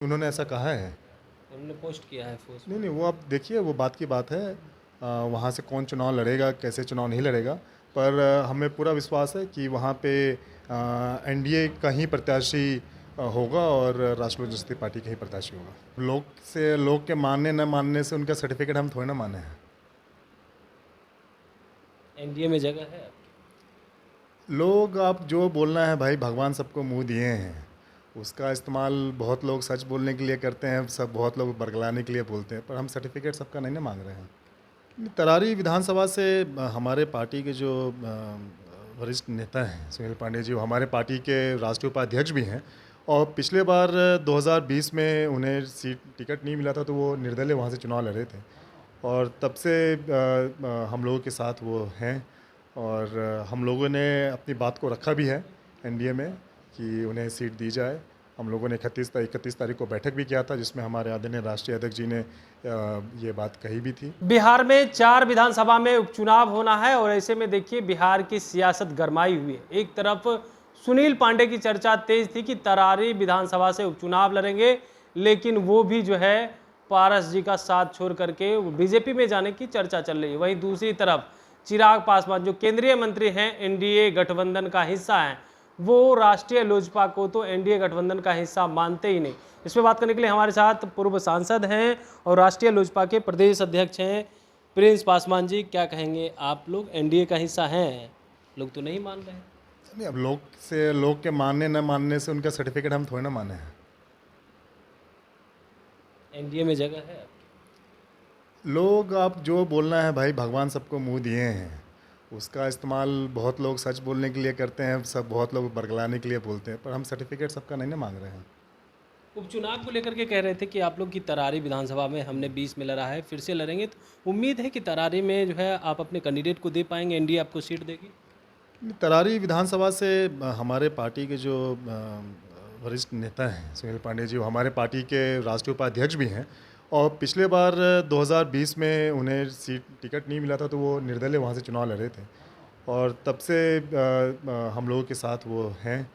उन्होंने ऐसा कहा है। उन्होंने पोस्ट किया है फेसबुक। नहीं, वो आप देखिए, वो बात की बात है। वहाँ से कौन चुनाव लड़ेगा, कैसे चुनाव नहीं लड़ेगा, पर हमें पूरा विश्वास है कि वहाँ पे एनडीए का ही प्रत्याशी होगा और राष्ट्रीय लोक जनशक्ति पार्टी का ही प्रत्याशी होगा। लोग के मानने न मानने से उनका सर्टिफिकेट हम थोड़ी ना माने हैं। एनडीए में जगह है आपकी? लोग, आप जो बोलना है भाई, भगवान सबको मुंह दिए हैं। उसका इस्तेमाल बहुत लोग सच बोलने के लिए करते हैं, सब बहुत लोग बरगलाने के लिए बोलते हैं, पर हम सर्टिफिकेट सबका नहीं ना मांग रहे हैं। तरारी विधानसभा से हमारे पार्टी के जो वरिष्ठ नेता हैं सुनील पांडे जी, वो हमारे पार्टी के राष्ट्रीय उपाध्यक्ष भी हैं, और पिछले बार 2020 में उन्हें टिकट नहीं मिला था, तो वो निर्दलीय वहाँ से चुनाव लड़ रहे थे, और तब से हम लोगों के साथ वो हैं। और हम लोगों ने अपनी बात को रखा भी है एनडीए में कि उन्हें सीट दी जाए। हम लोगों ने 31 तारीख को बैठक भी किया था, जिसमें हमारे आदरणीय राष्ट्रीय अध्यक्ष जी ने ये बात कही भी थी। बिहार में 4 विधानसभा में उपचुनाव होना है और ऐसे में देखिए बिहार की सियासत गरमाई हुई है। एक तरफ सुनील पांडे की चर्चा तेज थी कि तरारी विधानसभा से उपचुनाव लड़ेंगे, लेकिन वो भी जो है पारस जी का साथ छोड़ करके बीजेपी में जाने की चर्चा चल रही है। वहीं दूसरी तरफ चिराग पासवान जो केंद्रीय मंत्री हैं, एनडीए गठबंधन का हिस्सा हैं, वो राष्ट्रीय लोजपा को तो एनडीए गठबंधन का हिस्सा मानते ही नहीं। इस पर बात करने के लिए हमारे साथ पूर्व सांसद हैं और राष्ट्रीय लोजपा के प्रदेश अध्यक्ष हैं प्रिंस पासवान जी। क्या कहेंगे आप? लोग एनडीए का हिस्सा हैं, लोग तो नहीं मान रहे हैं। नहीं, अब लोग के मानने न मानने से उनका सर्टिफिकेट हम थोड़ी ना माने हैं। एनडीए में जगह है आपकी? लोग, आप जो बोलना है भाई, भगवान सबको मुंह दिए हैं। उसका इस्तेमाल बहुत लोग सच बोलने के लिए करते हैं, सब बहुत लोग बरगलाने के लिए बोलते हैं, पर हम सर्टिफिकेट सबका नहीं ना मांग रहे हैं। उपचुनाव को लेकर के कह रहे थे कि आप लोग की तरारी विधानसभा में हमने 20 में लड़ा है, फिर से लड़ेंगे, तो उम्मीद है कि तरारी में जो है आप अपने कैंडिडेट को दे पाएंगे, एनडीए आपको सीट देगी? तरारी विधानसभा से हमारे पार्टी के जो वरिष्ठ नेता हैं सुनील पांडे जी, वो हमारे पार्टी के राष्ट्रीय उपाध्यक्ष भी हैं, और पिछले बार 2020 में उन्हें टिकट नहीं मिला था, तो वो निर्दलीय वहाँ से चुनाव लड़ रहे थे, और तब से हम लोगों के साथ वो हैं।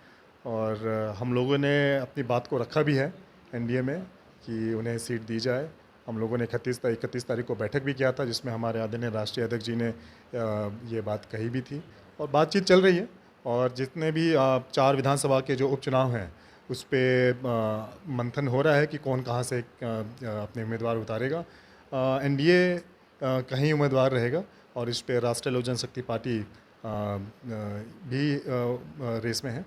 और हम लोगों ने अपनी बात को रखा भी है एनडीए में कि उन्हें सीट दी जाए। हम लोगों ने 31 तारीख को बैठक भी किया था, जिसमें हमारे आदरणीय राष्ट्रीय अध्यक्ष जी ने ये बात कही भी थी, और बातचीत चल रही है। और जितने भी 4 विधानसभा के जो उपचुनाव हैं, उस पर मंथन हो रहा है कि कौन कहाँ से अपने उम्मीदवार उतारेगा। एनडीए का ही उम्मीदवार रहेगा, और इस पर राष्ट्रीय लोक जनशक्ति पार्टी भी रेस में है।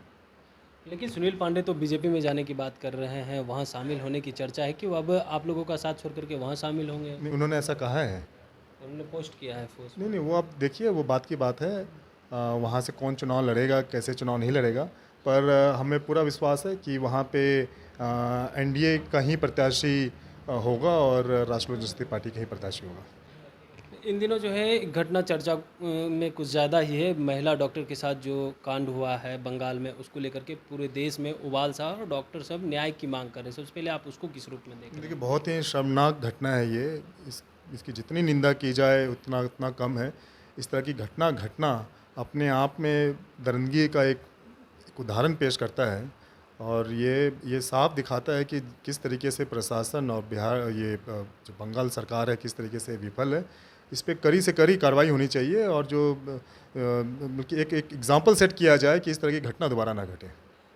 लेकिन सुनील पांडे तो बीजेपी में जाने की बात कर रहे हैं, वहाँ शामिल होने की चर्चा है कि वो अब आप लोगों का साथ छोड़ करके वहाँ शामिल होंगे। नहीं, उन्होंने ऐसा कहा है। उन्होंने पोस्ट किया है फेसबुक। नहीं, वो आप देखिए, वो बात की बात है। वहाँ से कौन चुनाव लड़ेगा, कैसे चुनाव नहीं लड़ेगा, पर हमें पूरा विश्वास है कि वहाँ पे एनडीए का ही प्रत्याशी होगा और राष्ट्रीय लोक जनशक्ति पार्टी का ही प्रत्याशी होगा। इन दिनों जो है एक घटना चर्चा में कुछ ज़्यादा ही है, महिला डॉक्टर के साथ जो कांड हुआ है बंगाल में, उसको लेकर के पूरे देश में उबाल सा और डॉक्टर सब न्याय की मांग कर रहे हैं। सबसे पहले आप उसको किस रूप में देख रहे देखिए, हैं? बहुत ही शर्मनाक घटना है ये। इसकी जितनी निंदा की जाए उतना उतना कम है। इस तरह की घटना घटना अपने आप में दरिंदगी का एक उदाहरण पेश करता है, और ये साफ दिखाता है कि किस तरीके से प्रशासन और बिहार, ये जो बंगाल सरकार है, किस तरीके से विफल है। इस पे कड़ी से कड़ी कार्रवाई होनी चाहिए, और जो बल्कि एक एग्जाम्पल सेट किया जाए कि इस तरह की घटना दोबारा ना घटे।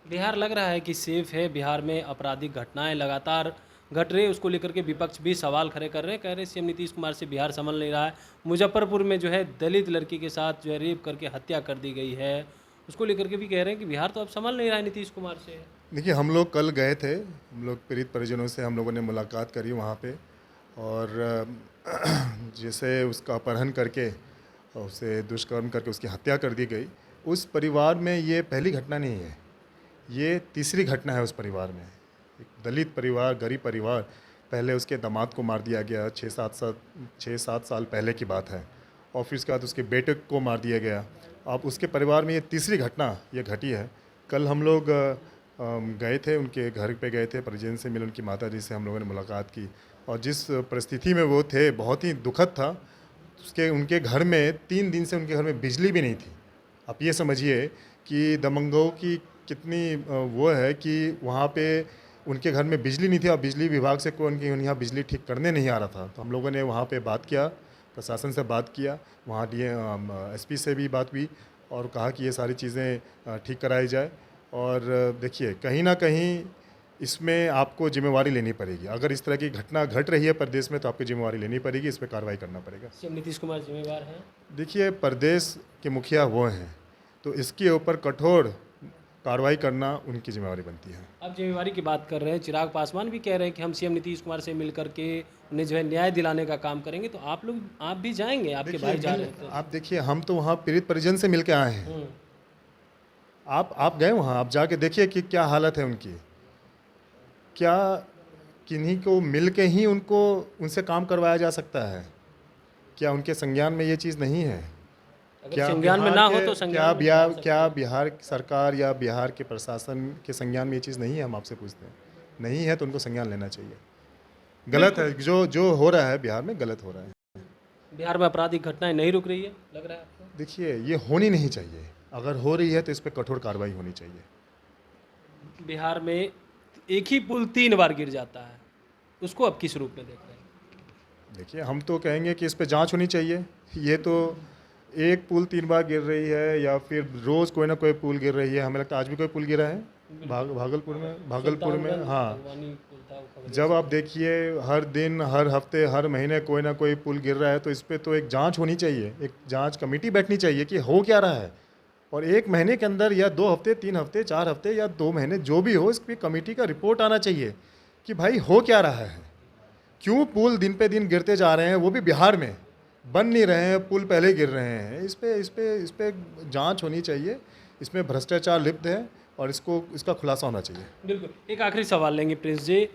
बिहार लग रहा है कि सेफ है, बिहार में आपराधिक घटनाएं लगातार घट रही है, उसको लेकर के विपक्ष भी सवाल खड़े कर रहे हैं, कह रहे सीएम नीतीश कुमार से बिहार संभल नहीं रहा है। मुजफ्फरपुर में जो है दलित लड़की के साथ जो है रेप करके हत्या कर दी गई है, उसको लेकर के भी कह रहे हैं कि बिहार तो अब संभल नहीं रहा है नीतीश कुमार से। देखिए, हम लोग कल गए थे, हम लोग पीड़ित परिजनों से हम लोगों ने मुलाकात करी वहाँ पे, और जैसे उसका अपहरण करके और उसे दुष्कर्म करके उसकी हत्या कर दी गई, उस परिवार में ये पहली घटना नहीं है, ये तीसरी घटना है उस परिवार में। एक दलित परिवार, गरीब परिवार, पहले उसके दामाद को मार दिया गया, 6-7 साल पहले की बात है, और फिर उसके बाद उसके बेटे को मार दिया गया। अब उसके परिवार में ये तीसरी घटना ये घटी है। कल हम लोग गए थे, उनके घर पे गए थे, परिजन से मिले, उनकी माता जी से हम लोगों ने मुलाकात की, और जिस परिस्थिति में वो थे बहुत ही दुखद था। उनके घर में 3 दिन से उनके घर में बिजली भी नहीं थी। आप ये समझिए कि दबंगों की कितनी वो है कि वहाँ पे उनके घर में बिजली नहीं थी और बिजली विभाग से कोई उनके यहाँ बिजली ठीक करने नहीं आ रहा था। तो हम लोगों ने वहाँ पे बात किया, प्रशासन से बात किया, वहाँ एसपी से भी बात हुई और कहा कि ये सारी चीज़ें ठीक कराई जाए। और देखिए, कहीं ना कहीं इसमें आपको जिम्मेवारी लेनी पड़ेगी। अगर इस तरह की घटना घट रही है प्रदेश में तो आपको जिम्मेवारी लेनी पड़ेगी, इस पर कार्रवाई करना पड़ेगा। सीएम नीतीश कुमार जिम्मेवार हैं? देखिए, प्रदेश के मुखिया वो हैं, तो इसके ऊपर कठोर कार्रवाई करना उनकी जिम्मेवारी बनती है। अब जिम्मेवारी की बात कर रहे हैं, चिराग पासवान भी कह रहे हैं कि हम सीएम नीतीश कुमार से मिल करके उन्हें जो है न्याय दिलाने का काम करेंगे। तो आप भी जाएंगे? आपके भाई जा रहे थे। आप देखिए, हम तो वहाँ पीड़ित परिजन से मिल के आए हैं। आप गए वहाँ, आप जाके देखिए कि क्या हालत है उनकी। क्या किन्हीं को मिल के ही उनसे काम करवाया जा सकता है? क्या उनके संज्ञान में ये चीज़ नहीं है? अगर संज्ञान में ना हो तो संज्ञान में ला सकते क्या बिहार सरकार या बिहार के प्रशासन के संज्ञान में ये चीज़ नहीं है? हम आपसे पूछते हैं। नहीं है तो उनको संज्ञान लेना चाहिए। गलत है, जो हो रहा है बिहार में, गलत हो रहा है। बिहार में आपराधिक घटनाएं नहीं रुक रही है, लग रहा है आपको? देखिए, ये होनी नहीं चाहिए। अगर हो रही है तो इस पर कठोर कार्रवाई होनी चाहिए। बिहार में एक ही पुल 3 बार गिर जाता है, उसको अब किस रूप में देख रहे हैं? देखिए, हम तो कहेंगे कि इस पर जांच होनी चाहिए। ये तो एक पुल 3 बार गिर रही है या फिर रोज़ कोई ना कोई पुल गिर रही है। हमें लगता है आज भी कोई पुल गिरा है भागलपुर में। हाँ, जब आप देखिए हर दिन, हर हफ्ते, हर महीने कोई ना कोई पुल गिर रहा है, तो इस पर तो एक जांच होनी चाहिए। एक जांच कमेटी बैठनी चाहिए कि हो क्या रहा है। और 1 महीने के अंदर या 2 हफ्ते, 3 हफ्ते, 4 हफ्ते या 2 महीने, जो भी हो, इस पर कमेटी का रिपोर्ट आना चाहिए कि भाई हो क्या रहा है। क्यों पुल दिन पे दिन गिरते जा रहे हैं, वो भी बिहार में बन नहीं रहे हैं, पुल पहले गिर रहे हैं। इस पे जांच होनी चाहिए। इसमें भ्रष्टाचार लिप्त है और इसका खुलासा होना चाहिए। बिल्कुल। एक आखिरी सवाल लेंगे प्रिंस जी।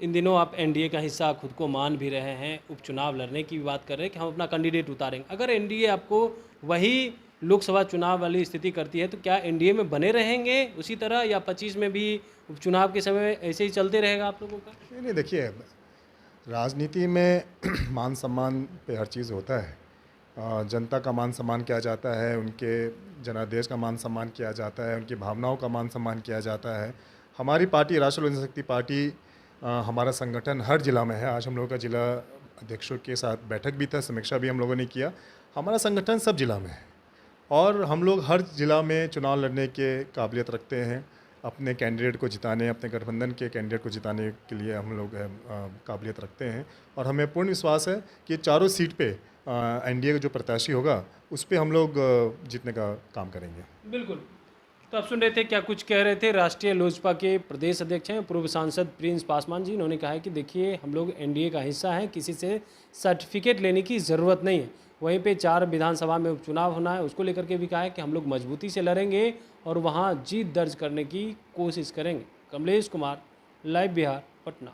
इन दिनों आप एनडीए का हिस्सा खुद को मान भी रहे हैं, उपचुनाव लड़ने की भी बात कर रहे हैं कि हम अपना कैंडिडेट उतारेंगे। अगर एनडीए आपको वही लोकसभा चुनाव वाली स्थिति करती है तो क्या एनडीए में बने रहेंगे उसी तरह, या 25 में भी उपचुनाव के समय ऐसे ही चलते रहेगा आप लोगों का? नहीं, देखिए, राजनीति में मान सम्मान पे हर चीज़ होता है। जनता का मान सम्मान किया जाता है, उनके जनादेश का मान सम्मान किया जाता है, उनकी भावनाओं का मान सम्मान किया जाता है। हमारी पार्टी, राष्ट्रीय लोक जनशक्ति पार्टी, हमारा संगठन हर जिला में है। आज हम लोगों का जिला अध्यक्षों के साथ बैठक भी था, समीक्षा भी हम लोगों ने किया। हमारा संगठन सब जिला में है और हम लोग हर जिला में चुनाव लड़ने के काबिलियत रखते हैं। अपने कैंडिडेट को जिताने, अपने गठबंधन के कैंडिडेट को जिताने के लिए हम लोग काबिलियत रखते हैं और हमें पूर्ण विश्वास है कि चारों सीट पे एनडीए का जो प्रत्याशी होगा उस पे हम लोग जीतने का काम करेंगे। बिल्कुल। तो आप सुन रहे थे, क्या कुछ कह रहे थे राष्ट्रीय लोजपा के प्रदेश अध्यक्ष हैं, पूर्व सांसद प्रिंस पासवान जी। उन्होंने कहा है कि देखिए, हम लोग एनडीए का हिस्सा हैं, किसी से सर्टिफिकेट लेने की ज़रूरत नहीं है। वहीं पे 4 विधानसभा में उपचुनाव होना है, उसको लेकर के भी कहा है कि हम लोग मजबूती से लड़ेंगे और वहाँ जीत दर्ज करने की कोशिश करेंगे। कमलेश कुमार, लाइव बिहार, पटना।